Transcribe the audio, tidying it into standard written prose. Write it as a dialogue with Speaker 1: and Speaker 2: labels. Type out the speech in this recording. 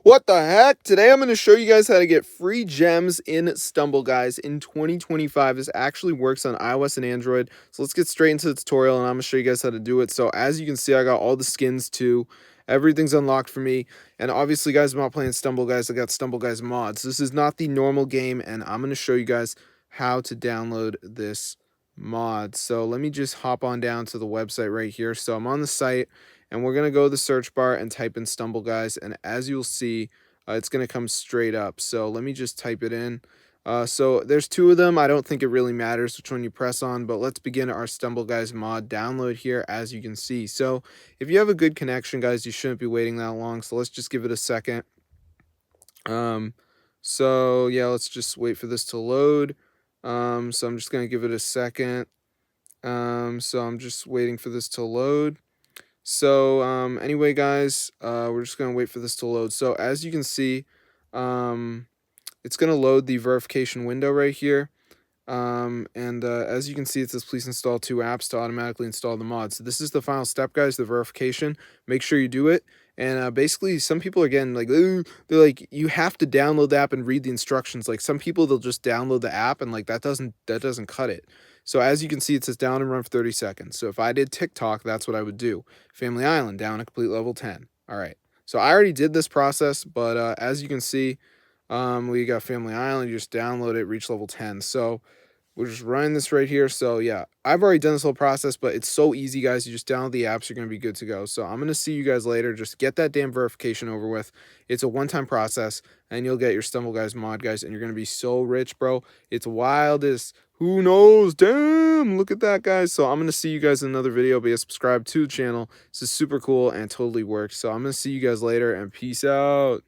Speaker 1: What the heck? Today I'm going to show you guys how to get free gems in Stumble Guys in 2025. This actually works on iOS and Android. So let's get straight into the tutorial and I'm going to show you guys how to do it. So as you can see, I got all the skins too. Everything's unlocked for me. And obviously, guys, I'm not playing Stumble Guys. I got Stumble Guys mods. This is not the normal game and I'm going to show you guys how to download this mod. So let me just hop on down to the website right here. So I'm on the site and we're going to go to the search bar and type in Stumble Guys, and as you'll see, it's going to come straight up. So let me just type it in. So there's two of them. I don't think it really matters which one you press on, but let's begin our Stumble Guys mod download here, as you can see. So if you have a good connection, guys, you shouldn't be waiting that long. So let's just give it a second. So yeah, let's just wait for this to load. So I'm just going to give it a second. So I'm just waiting for this to load. So anyway, guys, we're just gonna wait for this to load. So as you can see, it's gonna load the verification window right here. And as you can see, it says please install 2 apps to automatically install the mod. So this is the final step, guys, the verification. Make sure you do it. And basically, some people are getting like, ooh, they're like, you have to download the app and read the instructions. Like some people, they'll just download the app and like that doesn't cut it. So as you can see, it says down and run for 30 seconds. So if I did TikTok, that's what I would do. Family Island, down a complete level 10. All right. So I already did this process, but as you can see, we got Family Island. You just download it, reach level 10. So we're just running this right here. So yeah, I've already done this whole process, but it's so easy, guys. You just download the apps, you're going to be good to go. So I'm going to see you guys later. Just get that damn verification over with. It's a one-time process, and you'll get your Stumble Guys mod, guys, and you're going to be so rich, bro. It's wildest. Who knows? Damn, look at that, guys. So I'm going to see you guys in another video, but yeah, subscribe to the channel. This is super cool and totally works. So I'm going to see you guys later, and peace out.